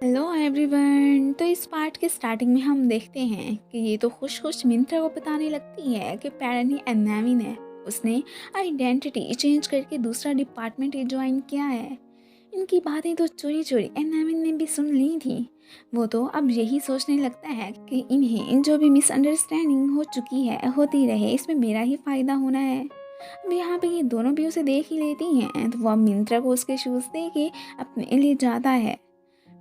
Hello everyone. तो इस part के स्टार्टिंग में हम देखते हैं कि ये तो खुश खुश मिंत्रा को बताने लगती है कि पैरनी एनामिन है, उसने आइडेंटिटी चेंज करके दूसरा डिपार्टमेंट ज्वाइन किया है। इनकी बातें तो चोरी चोरी एनामिन ने भी सुन ली थी। वो तो अब यही सोचने लगता है कि इन्हें जो भी मिसअंडरस्टैंडिंग हो चुकी है होती रहे, इसमें मेरा ही फ़ायदा होना है। अब यहाँ पे ये दोनों भी उसे देख ही लेती हैं, तो वो अब मिंत्रा को उसके शूज़ दे के अपने लिए जाता है।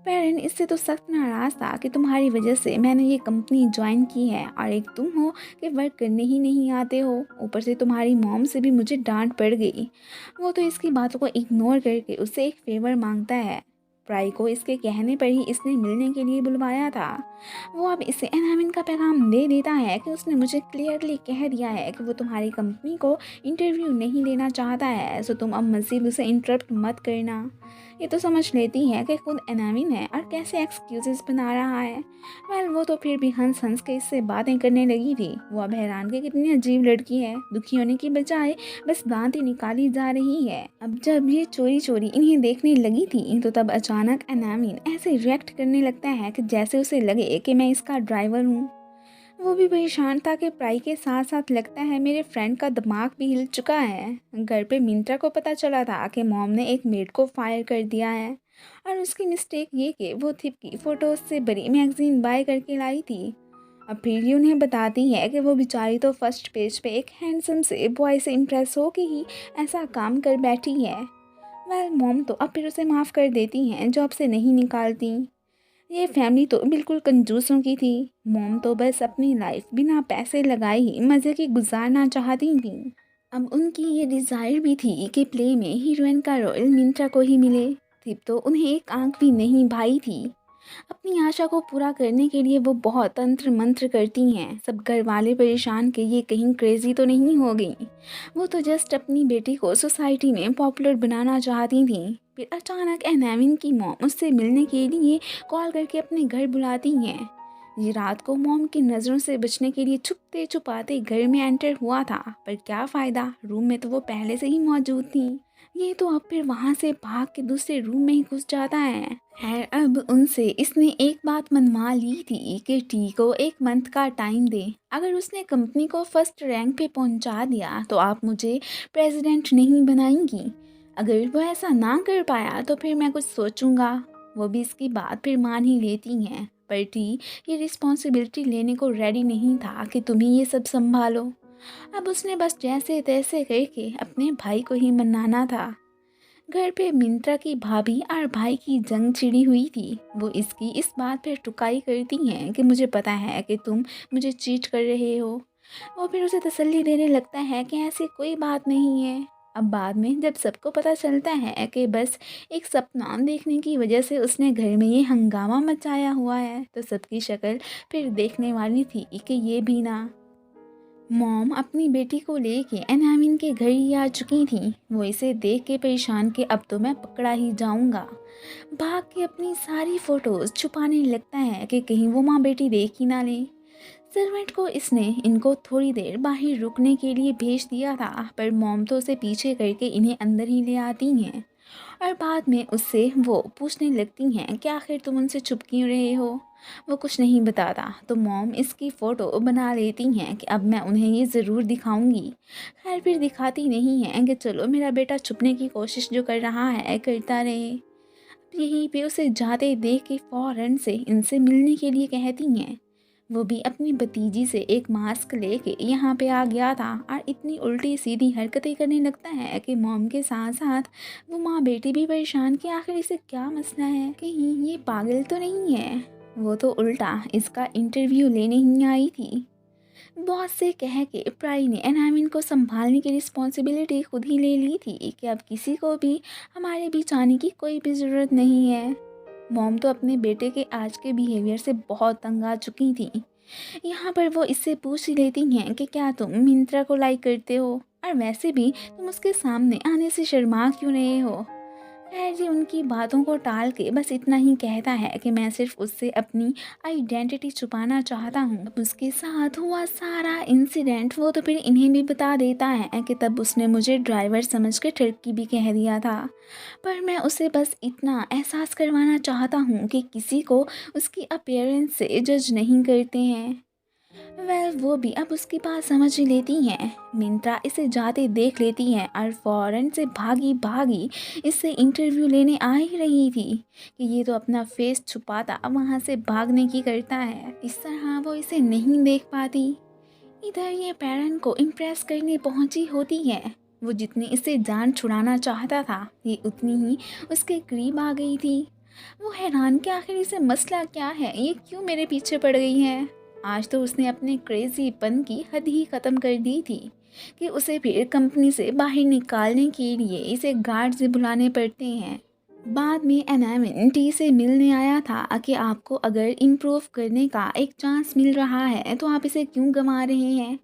पेरेंट इससे तो सख्त नाराज़ था कि तुम्हारी वजह से मैंने ये कंपनी ज्वाइन की है और एक तुम हो कि वर्क करने ही नहीं आते हो, ऊपर से तुम्हारी मॉम से भी मुझे डांट पड़ गई। वो तो इसकी बातों को इग्नोर करके उससे एक फेवर मांगता है। प्राई को इसके कहने पर ही इसने मिलने के लिए बुलवाया था। वो अब इसे एनामिन का पैगाम दे देता है कि उसने मुझे क्लियरली कह दिया है कि वो तुम्हारी कंपनी को इंटरव्यू नहीं लेना चाहता है, सो तुम अब मज़ीद उसे इंटरप्ट मत करना। ये तो समझ लेती है कि खुद एनामिन है और कैसे एक्सक्यूजेस बना रहा है। वेल वो तो फिर भी हंस हंस के इससे बातें करने लगी थी। वो अब हैरान कि कितनी अजीब लड़की है, दुखी होने की बजाय बस दांतें निकाली जा रही है। अब जब ये चोरी चोरी इन्हें देखने लगी थी तो तब अचानक एनामिन ऐसे रिएक्ट करने लगता है कि जैसे उसे लगे कि मैं इसका ड्राइवर हूँ। वो भी परेशान था कि प्राई के साथ साथ लगता है मेरे फ्रेंड का दिमाग भी हिल चुका है। घर पे मिंत्रा को पता चला था कि मॉम ने एक मेड को फायर कर दिया है और उसकी मिस्टेक ये कि वो थिप की फ़ोटोज से बड़ी मैगजीन बाय करके लाई थी। अब फिर ये उन्हें बताती है कि वो बेचारी तो फर्स्ट पेज पे एक हैंडसम से बॉय से इम्प्रेस हो के ही ऐसा काम कर बैठी है। वेल मॉम तो अब फिर उसे माफ़ कर देती हैं, जॉब से नहीं निकालती। ये फैमिली तो बिल्कुल कंजूसों की थी। मॉम तो बस अपनी लाइफ बिना पैसे लगाए ही मज़े की गुजारना चाहती थी। अब उनकी ये डिज़ायर भी थी कि प्ले में हीरोइन का रोल मिंत्रा को ही मिले। थिप तो उन्हें एक आंख भी नहीं भाई थी। अपनी आशा को पूरा करने के लिए वो बहुत तंत्र मंत्र करती हैं। सब घर वाले परेशान कि ये कहीं क्रेजी तो नहीं हो गई। वो तो जस्ट अपनी बेटी को सोसाइटी में पॉपुलर बनाना चाहती थी। फिर अचानक एनामिन की मॉम उससे मिलने के लिए कॉल करके अपने घर बुलाती हैं। ये रात को मॉम की नज़रों से बचने के लिए छुपते छुपाते घर में एंटर हुआ था, पर क्या फ़ायदा, रूम में तो वो पहले से ही मौजूद थी। ये तो अब फिर वहाँ से भाग के दूसरे रूम में ही घुस जाता है। खैर अब उनसे इसने एक बात मनवा ली थी कि टी को एक मंथ का टाइम दे। अगर उसने कंपनी को फर्स्ट रैंक पे पहुंचा दिया तो आप मुझे प्रेसिडेंट नहीं बनाएंगी। अगर वो ऐसा ना कर पाया तो फिर मैं कुछ सोचूंगा। वो भी इसकी बात फिर मान ही लेती हैं, पर टी ये रिस्पॉन्सिबिलिटी लेने को रेडी नहीं था कि तुम ही ये सब संभालो। अब उसने बस जैसे तैसे करके अपने भाई को ही मनाना था। घर पे मिंत्रा की भाभी और भाई की जंग छिड़ी हुई थी। वो इसकी इस बात पे टुकाई करती हैं कि मुझे पता है कि तुम मुझे चीट कर रहे हो। वो फिर उसे तसल्ली देने लगता है कि ऐसी कोई बात नहीं है। अब बाद में जब सबको पता चलता है कि बस एक सपना देखने की वजह से उसने घर में ये हंगामा मचाया हुआ है, तो सबकी शक्ल फिर देखने वाली थी कि ये भी ना। मॉम अपनी बेटी को लेके एनामिन के घर ही आ चुकी थी। वो इसे देख के परेशान कि अब तो मैं पकड़ा ही जाऊंगा। भाग के अपनी सारी फोटोज छुपाने लगता है कि कहीं वो माँ बेटी देख ही ना ले। सर्वेंट को इसने इनको थोड़ी देर बाहर रुकने के लिए भेज दिया था, पर मॉम तो उसे पीछे करके इन्हें अंदर ही ले आती हैं और बाद में उससे वो पूछने लगती हैं कि आखिर तुम उनसे छुप क्यों रहे हो। वो कुछ नहीं बताता तो मॉम इसकी फ़ोटो बना लेती हैं कि अब मैं उन्हें ये ज़रूर दिखाऊंगी। खैर फिर दिखाती नहीं हैं कि चलो मेरा बेटा छुपने की कोशिश जो कर रहा है करता रहे। अब यहीं पे उसे जाते देख के फ़ौरन से इनसे मिलने के लिए कहती हैं। वो भी अपनी भतीजी से एक मास्क लेके यहाँ पे आ गया था और इतनी उल्टी सीधी हरकतें करने लगता है कि मॉम के साथ साथ वो माँ बेटी भी परेशान कि आखिर इसे क्या मसला है, कहीं ये पागल तो नहीं है। वो तो उल्टा इसका इंटरव्यू लेने ही आई थी। बॉस से कह के प्राई ने एनामिन को संभालने की रिस्पॉन्सिबिलिटी खुद ही ले ली थी कि अब किसी को भी हमारे बीच आने की कोई भी ज़रूरत नहीं है। मॉम तो अपने बेटे के आज के बिहेवियर से बहुत तंग आ चुकी थी। यहाँ पर वो इससे पूछ ही लेती हैं कि क्या तुम मिंत्रा को लाइक करते हो, और वैसे भी तुम उसके सामने आने से शर्मा क्यों रहे हो। खैर ये उनकी बातों को टाल के बस इतना ही कहता है कि मैं सिर्फ उससे अपनी आइडेंटिटी छुपाना चाहता हूँ। अब उसके साथ हुआ सारा इंसिडेंट वो तो फिर इन्हें भी बता देता है कि तब उसने मुझे ड्राइवर समझ के ठिड़की भी कह दिया था। पर मैं उसे बस इतना एहसास करवाना चाहता हूँ कि किसी को उसकी अपीयरेंस से जज नहीं करते हैं। वो भी अब उसकी बात समझ ही लेती हैं। मिंत्रा इसे जाते देख लेती है और फौरन से भागी भागी इससे इंटरव्यू लेने आ ही रही थी कि ये तो अपना फेस छुपाता वहाँ से भागने की करता है। इस तरह वो इसे नहीं देख पाती। इधर ये पैरन को इम्प्रेस करने पहुंची होती है। वो जितनी इससे जान छुड़ाना चाहता था ये उतनी ही उसके करीब आ गई थी। वो हैरान कि आखिर इसे मसला क्या है, ये क्यों मेरे पीछे पड़ गई है। आज तो उसने अपने क्रेजीपन की हद ही ख़त्म कर दी थी कि उसे फिर कंपनी से बाहर निकालने के लिए इसे गार्ड से बुलाने पड़ते हैं। बाद में एनामिन टी से मिलने आया था कि आपको अगर इम्प्रूव करने का एक चांस मिल रहा है तो आप इसे क्यों गंवा रहे हैं।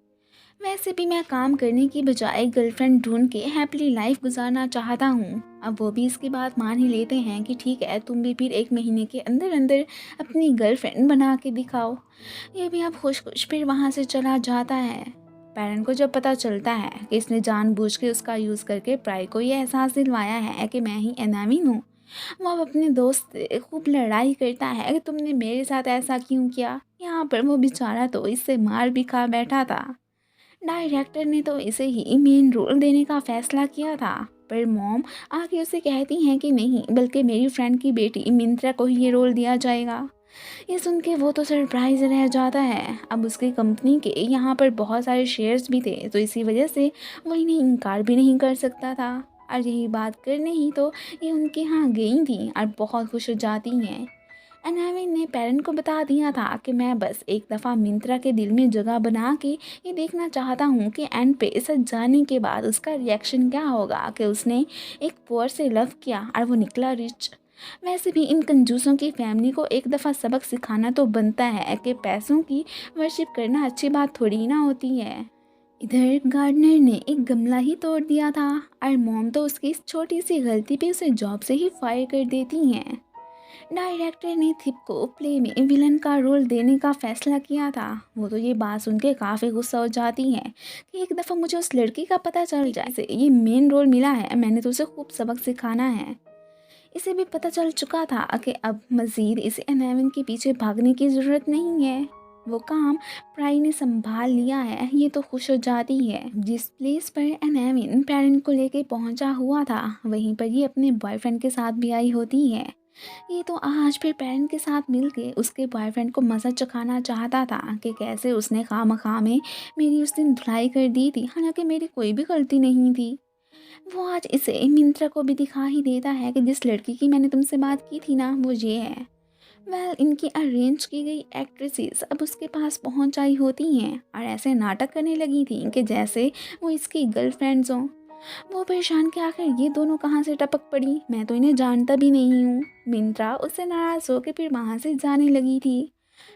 वैसे भी मैं काम करने की बजाय गर्लफ्रेंड ढूंढ के हैप्पी लाइफ गुजारना चाहता हूँ। अब वो भी इसकी बात मान ही लेते हैं कि ठीक है, तुम भी फिर 1 महीने के अंदर अंदर अपनी गर्लफ्रेंड बना के दिखाओ। ये भी अब खुश खुश फिर वहाँ से चला जाता है। पैरन को जब पता चलता है कि इसने जानबूझ के उसका यूज़ करके प्राई को ये एहसास दिलवाया है कि मैं ही एनामिन हूँ, वो अब अपने दोस्त से खूब लड़ाई करता है कि तुमने मेरे साथ ऐसा क्यों किया। यहाँ पर वो बेचारा तो इससे मार भी खा बैठा था। डायरेक्टर ने तो इसे ही मेन रोल देने का फैसला किया था, पर मॉम आके उसे कहती हैं कि नहीं, बल्कि मेरी फ्रेंड की बेटी मिंत्रा को ही ये रोल दिया जाएगा। ये सुन के वो तो सरप्राइज रह जाता है। अब उसकी कंपनी के यहाँ पर बहुत सारे शेयर्स भी थे तो इसी वजह से वो इन्हें इनकार भी नहीं कर सकता था। और यही बात करने ही तो ये उनके यहाँ गई थी और बहुत खुश हो जाती हैं। अनामिन ने पेरेंट को बता दिया था कि मैं बस एक दफ़ा मिंत्रा के दिल में जगह बना के ये देखना चाहता हूँ कि एंड पे सच जाने के बाद उसका रिएक्शन क्या होगा कि उसने एक पुअर से लव किया और वो निकला रिच। वैसे भी इन कंजूसों की फैमिली को एक दफ़ा सबक सिखाना तो बनता है कि पैसों की वर्शिप करना अच्छी बात थोड़ी ना होती है। इधर गार्डनर ने एक गमला ही तोड़ दिया था और मॉम तो उसकी इस छोटी सी गलती पे उसे जॉब से ही फायर कर देती हैं। डायरेक्टर ने थिप को प्ले में विलन का रोल देने का फैसला किया था। वो तो ये बात सुन के काफ़ी गुस्सा हो जाती है कि एक दफ़ा मुझे उस लड़की का पता चल जाए से ये मेन रोल मिला है, मैंने तो उसे खूब सबक सिखाना है। इसे भी पता चल चुका था कि अब मज़ीद इसे एनामिन के पीछे भागने की ज़रूरत नहीं है। वो काम प्राई ने संभाल लिया है। ये तो खुश हो जाती है। जिस प्लेस पर एनामिन पेरेंट को लेके पहुंचा हुआ था वहीं पर ये अपने बॉयफ्रेंड के साथ भी आई होती है। ये तो आज फिर पेरेंट के साथ मिलके उसके बॉयफ्रेंड को मज़ा चखाना चाहता था कि कैसे उसने खामखा में मेरी उस दिन धुलाई कर दी थी, हालांकि मेरी कोई भी गलती नहीं थी। वो आज इसे मिंत्रा को भी दिखा ही देता है कि जिस लड़की की मैंने तुमसे बात की थी ना, वो ये है। इनकी अरेंज की गई एक्ट्रेसेस अब उसके पास पहुंच आई होती हैं और ऐसे नाटक करने लगी थी कि जैसे वो इसकी गर्लफ्रेंड्स हों। वो परेशान कि आखिर ये दोनों कहाँ से टपक पड़ी, मैं तो इन्हें जानता भी नहीं हूँ। मिंत्रा उससे नाराज़ होकर फिर वहाँ से जाने लगी थी।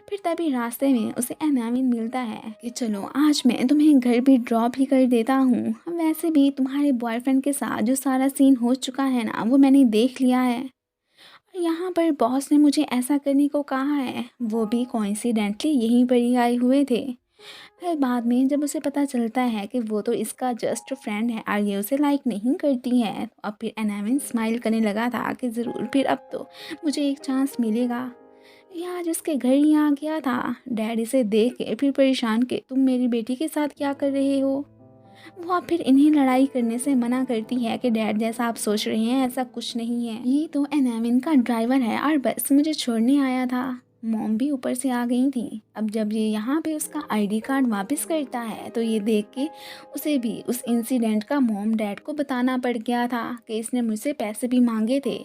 फिर तभी रास्ते में उसे एनामिन मिलता है कि चलो आज मैं तुम्हें घर भी ड्रॉप ही कर देता हूँ। वैसे भी तुम्हारे बॉयफ्रेंड के साथ जो सारा सीन हो चुका है ना, वो मैंने देख लिया है। और यहाँ पर बॉस ने मुझे ऐसा करने को कहा है, वो भी कोइंसिडेंटली यहीं पर ही आए हुए थे। फिर बाद में जब उसे पता चलता है कि वो तो इसका जस्ट फ्रेंड है और ये उसे लाइक नहीं करती है, तो अब फिर एनामिन स्माइल करने लगा था कि ज़रूर फिर अब तो मुझे एक चांस मिलेगा। ये आज उसके घर ही आ गया था। डैडी से देख के फिर परेशान कि तुम मेरी बेटी के साथ क्या कर रहे हो। वो अब फिर इन्हें लड़ाई करने से मना करती है कि डैड जैसा आप सोच रहे हैं ऐसा कुछ नहीं है, ये तो एनामिन का ड्राइवर है और बस मुझे छोड़ने आया था। मॉम भी ऊपर से आ गई थी। अब जब ये यहाँ पे उसका आईडी कार्ड वापस करता है तो ये देख के उसे भी उस इंसिडेंट का मॉम डैड को बताना पड़ गया था कि इसने मुझसे पैसे भी मांगे थे।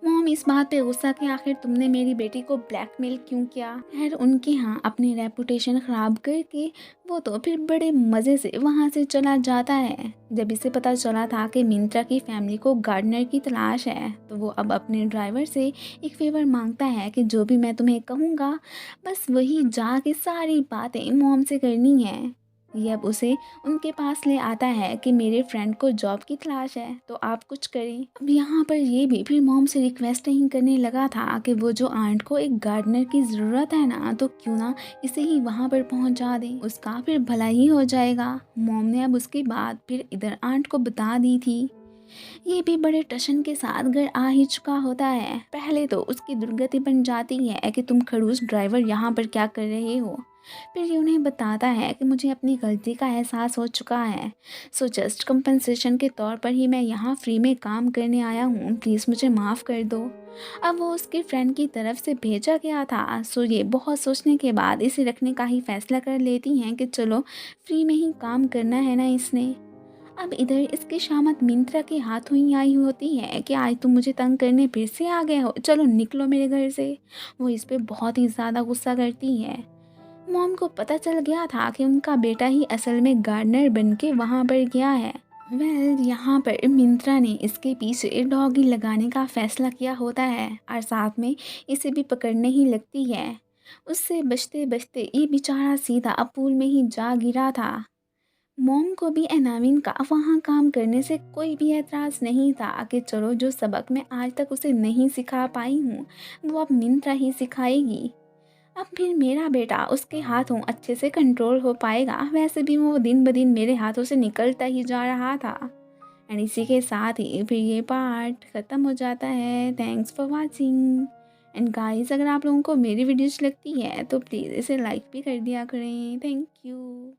मॉम इस बात पे गुस्सा कि आखिर तुमने मेरी बेटी को ब्लैकमेल क्यों किया। खैर उनके यहाँ अपनी रेपुटेशन ख़राब करके वो तो फिर बड़े मज़े से वहाँ से चला जाता है। जब इसे पता चला था कि मिंत्रा की फैमिली को गार्डनर की तलाश है तो वो अब अपने ड्राइवर से एक फेवर मांगता है कि जो भी मैं तुम्हें कहूँगा बस वही जाके सारी बातें मॉम से करनी है। ये अब उसे उनके पास ले आता है कि मेरे फ्रेंड को जॉब की तलाश है, तो आप कुछ करें। अब यहाँ पर ये भी फिर मॉम से रिक्वेस्ट नहीं करने लगा था कि वो जो आंट को एक गार्डनर की ज़रूरत है ना, तो क्यों ना इसे ही वहाँ पर पहुँचा दें, उसका फिर भला ही हो जाएगा। मॉम ने अब उसकी बात फिर इधर आंट को बता दी थी। ये भी बड़े टशन के साथ घर आ ही चुका होता है। पहले तो उसकी दुर्गति बन जाती है कि तुम खड़ूस ड्राइवर यहाँ पर क्या कर रहे हो। फिर ये उन्हें बताता है कि मुझे अपनी गलती का एहसास हो चुका है, सो जस्ट कंपनसेशन के तौर पर ही मैं यहाँ फ्री में काम करने आया हूँ, प्लीज़ मुझे माफ़ कर दो। अब वो उसके फ्रेंड की तरफ से भेजा गया था, सो ये बहुत सोचने के बाद इसे रखने का ही फैसला कर लेती हैं कि चलो फ्री में ही काम करना है ना इसने। अब इधर इसकी शामत मिंत्रा के हाथों ही आई होती है कि आज तुम मुझे तंग करने फिर से आ गए हो, चलो निकलो मेरे घर से। वो इस पे बहुत ही ज़्यादा गुस्सा करती है। मॉम को पता चल गया था कि उनका बेटा ही असल में गार्डनर बन के वहाँ पर गया है। यहाँ पर मिंत्रा ने इसके पीछे डॉगी लगाने का फैसला किया होता है और साथ में इसे भी पकड़ने ही लगती है। उससे बचते बचते ये बेचारा सीधा पूल में ही जा गिरा था। मॉम को भी एनाविन का वहाँ काम करने से कोई भी एतराज़ नहीं था कि चलो जो सबक मैं आज तक उसे नहीं सिखा पाई हूँ वो अब मिंत्रा ही सिखाएगी। अब फिर मेरा बेटा उसके हाथों अच्छे से कंट्रोल हो पाएगा, वैसे भी वो दिन ब दिन मेरे हाथों से निकलता ही जा रहा था। एंड इसी के साथ ही फिर ये पार्ट ख़त्म हो जाता है। Thanks for watching. And guys, अगर आप लोगों को मेरी वीडियोज़ लगती है तो प्लीज़ इसे लाइक भी कर दिया करें। Thank you.